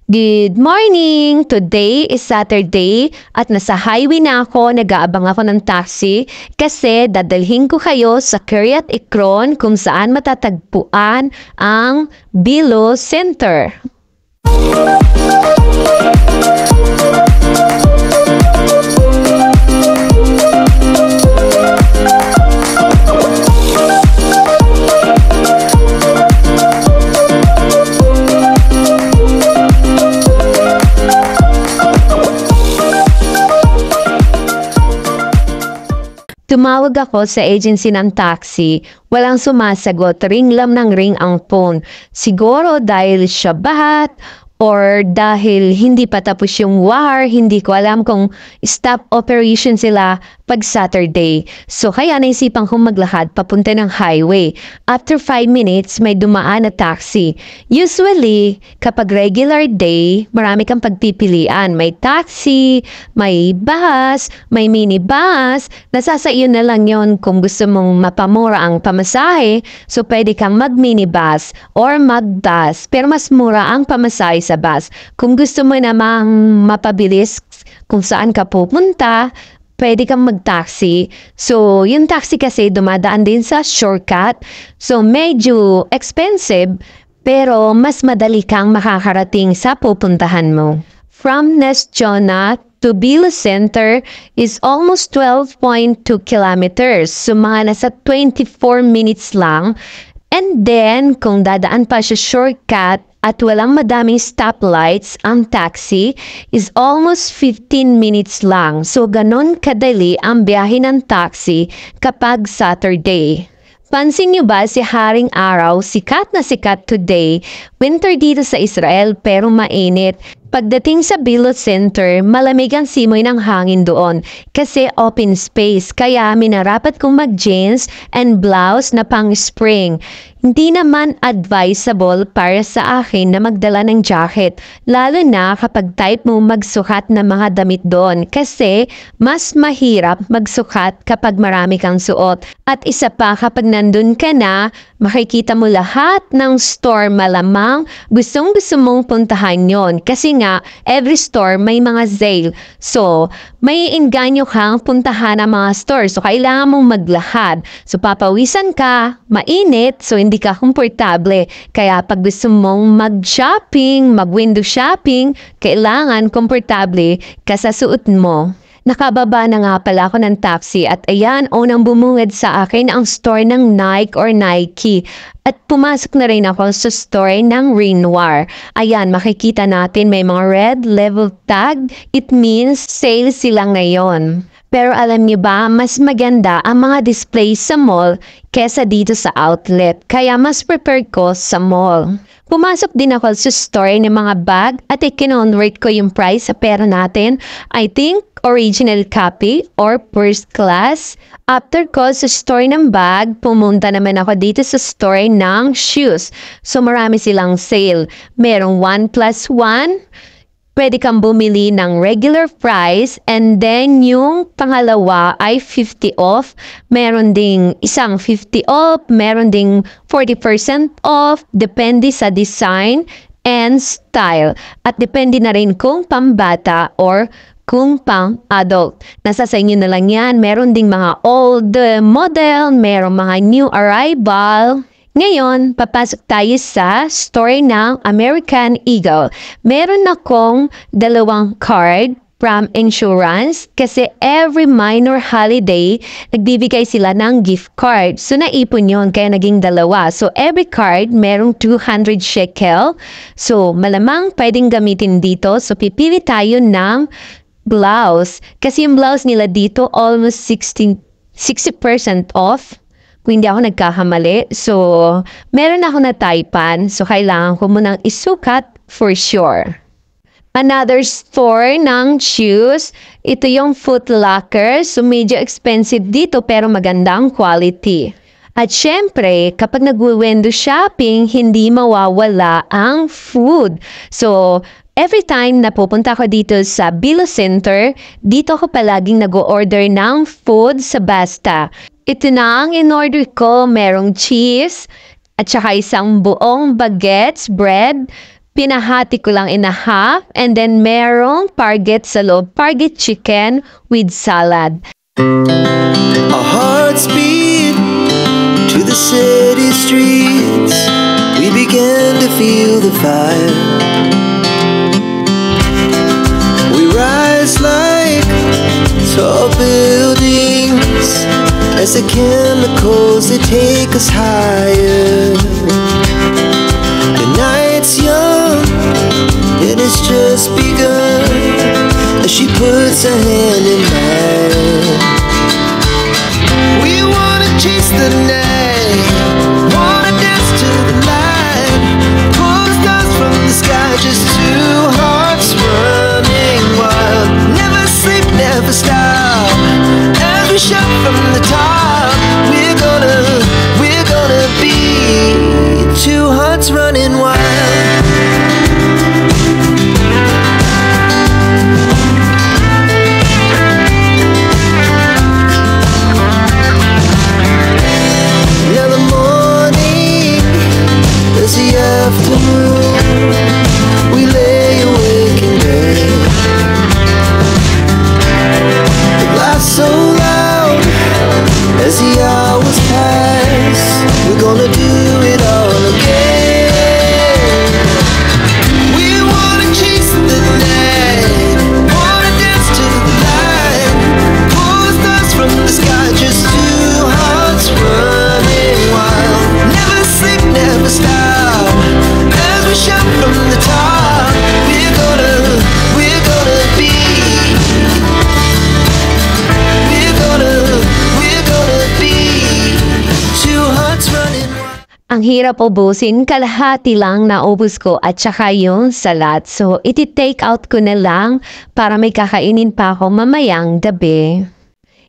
Good morning! Today is Saturday at nasa highway na ako, nag-aabang ako ng taxi kasi dadalhin ko kayo sa Kiryat Ekron kung saan matatagpuan ang Bilo Center. Tumawag ako sa agency ng taxi. Walang sumasagot. Ring lang ng ring ang phone. Siguro dahil siya bahat or dahil hindi pa tapos yung war, hindi ko alam kung stop operation sila pag Saturday. So kaya naisipan kong maglakad papunta ng highway. After 5 minutes, may dumaan na taxi. Usually, kapag regular day, marami kang pagpipilian. May taxi, may bus, may minibus. Nasa sa iyo na lang yon kung gusto mong mapamura ang pamasahe. So pwede kang mag-minibus or mag-bus. Pero mas mura ang pamasahe sa bus. Kung gusto mo namang mapabilis kung saan ka pupunta, pwede kang mag-taxi. So, yung taxi kasi dumadaan din sa shortcut. So, medyo expensive, pero mas madali kang makakarating sa pupuntahan mo. From Nesjona to Bilo Center is almost 12.2 kilometers. So, mga nasa 24 minutes lang. And then, kung dadaan pa siya shortcut, at walang madaming stoplights, ang taxi is almost 15 minutes lang. So, ganon kadali ang biyahe ng taxi kapag Saturday. Pansin niyo ba si Haring Araw, sikat na sikat today, winter dito sa Israel pero mainit. Pagdating sa Bilo Center, malamig ang simoy ng hangin doon kasi open space kaya minarapat kong mag-jeans and blouse na pang-spring. Hindi naman advisable para sa akin na magdala ng jacket, lalo na kapag type mo magsukat ng mga damit doon kasi mas mahirap magsukat kapag marami kang suot. At isa pa kapag nandun ka na, makikita mo lahat ng store malamang gustong-gusto mong puntahan yon kasi nga every store may mga sale. So, may inganyo kang puntahan ang mga store. So, kailangan mong maglakad. So, papawisan ka, mainit, so hindi ka komportable. Kaya pag gusto mong mag-shopping, mag-window shopping, kailangan komportable ka sa suot mo. Nakababa na nga pala ako ng taxi at ayan, unang bumungad sa akin ang store ng Nike or Nike. At pumasok na rin ako sa store ng Renoir. Ayan, makikita natin may mga red level tag. It means sale sila ngayon. Pero alam niyo ba, mas maganda ang mga display sa mall kesa dito sa outlet. Kaya mas prepared ko sa mall. Pumasok din ako sa store ng mga bag at i-convert ko yung price sa pera natin. I think original copy or first class. After ko sa store ng bag, pumunta naman ako dito sa store ng shoes. So marami silang sale. Merong 1+1. Pwede kang bumili ng regular price and then yung pangalawa ay 50 off. Meron ding isang 50 off, meron ding 40% off, depende sa design and style. At depende na rin kung pambata or kung pang-adult. Nasa sa inyo na lang yan. Meron ding mga old model, meron mga new arrival. Ngayon, papasok tayo sa store ng American Eagle. Meron akong 2 card from insurance kasi every minor holiday, nagbibigay sila ng gift card. So, naipon yun kaya naging 2. So, every card merong 200 shekel. So, malamang pwedeng gamitin dito. So, pipili tayo ng blouse. Kasi yung blouse nila dito almost 60% off. Kung hindi ako nagkakamali. So, meron ako na taipan. So, kailangan ko munang isukat for sure. Another store ng shoes. Ito yung Foot Locker. So, medyo expensive dito pero magandang quality. At syempre, kapag nag-window shopping, hindi mawawala ang food. So, every time na pupunta ko dito sa Bilo Center, dito ako palaging nag-order ng food sa Basta. Ito na ang in-order ko. Merong cheese at saka isang buong baguettes, bread, Pinahati ko lang in a half and then merong parget sa loob, parget chicken with salad. Our hearts beat to the city streets. We began to feel the fire. We rise like tall buildings as the chemicals they take us higher. The night's young, it has just begun as she puts her hand in mine. We wanna chase the night, wanna dance to the light, pull the stars from the sky, just two hearts running wild. Never sleep, never stop, as we shout from the top. We're gonna be two hearts running wild. We lay awake in bed. The laughs so loud as the hours pass. We're gonna do it all again. We wanna chase the night, wanna dance to the light, pull the stars from the sky, just two hearts running wild. Never sleep, never stop, as we shout from the top. We're gonna be. We're gonna be two hearts running wild. Ang hirap ubusin, kalahati lang naubos ko at saka yung salad. So, iti-take out ko na lang para may kakainin pa ako mamayang gabi.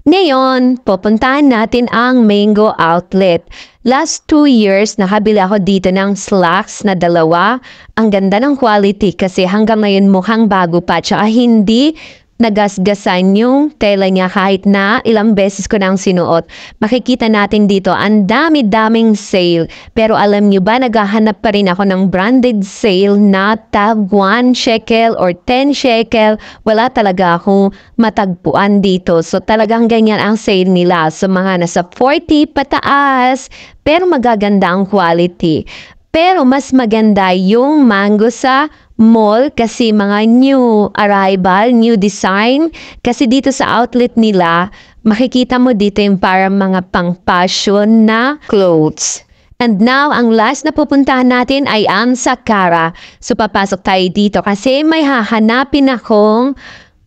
Ngayon, pupuntahan natin ang Mango Outlet. Last 2 years, nakabili ako dito ng slacks na 2. Ang ganda ng quality kasi hanggang ngayon mukhang bago pa. Tsaka hindi nagasgasan yung tela niya kahit na ilang beses ko nang sinuot. Makikita natin dito, ang dami-daming sale. Pero alam nyo ba, naghahanap pa rin ako ng branded sale na tag 1 shekel or 10 shekel. Wala talaga akong matagpuan dito. So talagang ganyan ang sale nila. So mga nasa 40 pataas, pero magaganda ang quality. Pero mas maganda yung mango sa mall kasi mga new arrival, new design. Kasi dito sa outlet nila, makikita mo dito yung parang mga pang-fashion na clothes. And now, ang last na pupuntahan natin ay ang Sakara. So, papasok tayo dito kasi may hahanapin akong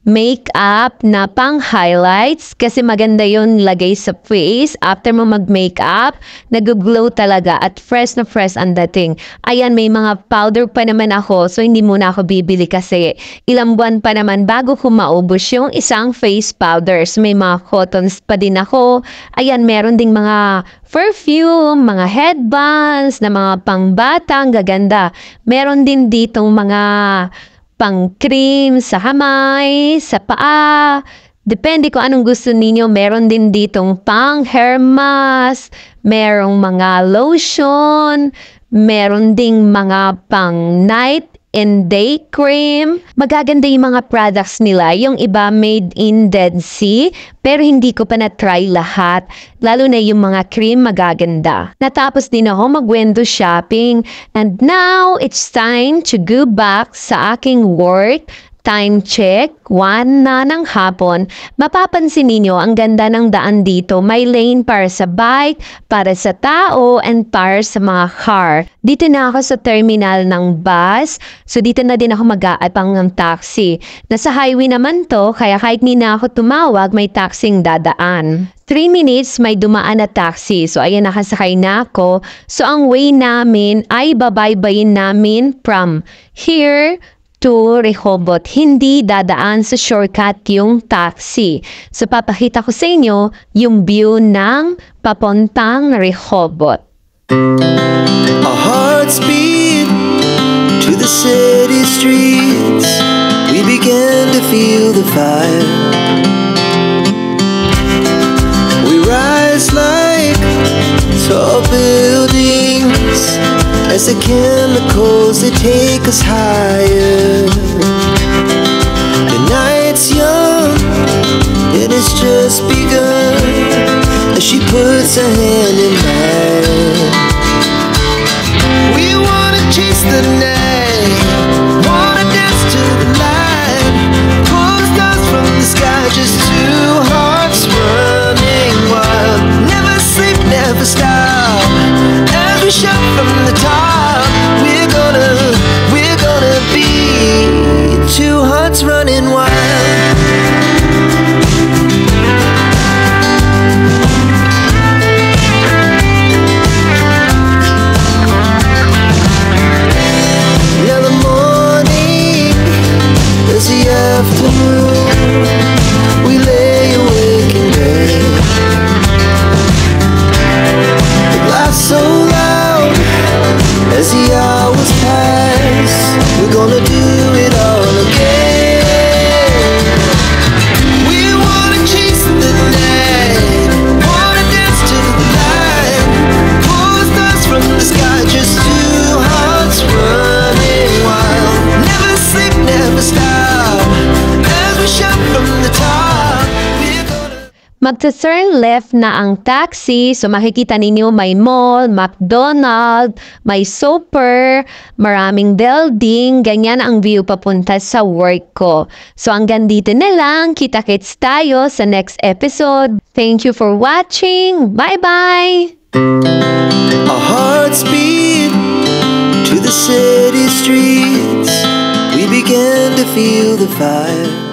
makeup na pang highlights kasi maganda yun lagay sa face. After mo mag-makeup, nag-glow talaga at fresh na fresh ang dating. Ayan, may mga powder pa naman ako so hindi muna ako bibili kasi ilang buwan pa naman bago ko maubos yung isang face powders. May mga cottons pa din ako. Ayan, meron ding mga perfume, mga headbands na mga pangbatang gaganda. Meron din ditong mga pang-cream sa kamay, sa paa. Depende kung anong gusto ninyo. Meron din ditong pang-hair mask, merong mga lotion, meron ding mga pang-night and day cream. Magaganda yung mga products nila. Yung iba made in Dead Sea, pero hindi ko pa na-try lahat. Lalo na yung mga cream magaganda. Natapos din ako mag-window shopping. And now, it's time to go back sa aking work. Time check, 1 na ng hapon. Mapapansin ninyo, ang ganda ng daan dito. May lane para sa bike, para sa tao, and para sa mga car. Dito na ako sa terminal ng bus. So, dito na din ako mag-aatang ng taxi. Nasa highway naman to, kaya kahit hindi na ako tumawag, may taxing dadaan. 3 minutes, may dumaan na taxi. So, ayan, nakasakay na ako. So, ang way namin ay babaybayin namin from here to Rehoboth. Hindi dadaan sa shortcut yung taxi. So, papakita ko sa inyo yung view ng papuntang Rehoboth. Our hearts beat to the city streets. We began to feel the fire. We rise like tall buildings as the chemicals they take us higher. The night's young, it has just begun, as she puts her hand in mine. We wanna chase the night, wanna dance to the light, pull the stars from the sky, just two hearts running wild. Never sleep, never stop, as we shout from the top. We're gonna be two hearts running wild. Now the morning is the afternoon, we lay awake in bed. The laughs so loud as the hours pass, we're gonna do it all again. We wanna chase the night, wanna dance to the light, pull the stars from the sky, just two hearts running wild. Never sleep, never stop, as we shout from the top. We're gonna... Magta-turn left na ang taxi, so makikita ninyo may mall, McDonald, may super, maraming building, ganyan ang view papunta sa work ko. So hanggang dito na lang, kita-kits tayo sa next episode. Thank you for watching, bye-bye! Our hearts beat to the city streets, we began to feel the fire.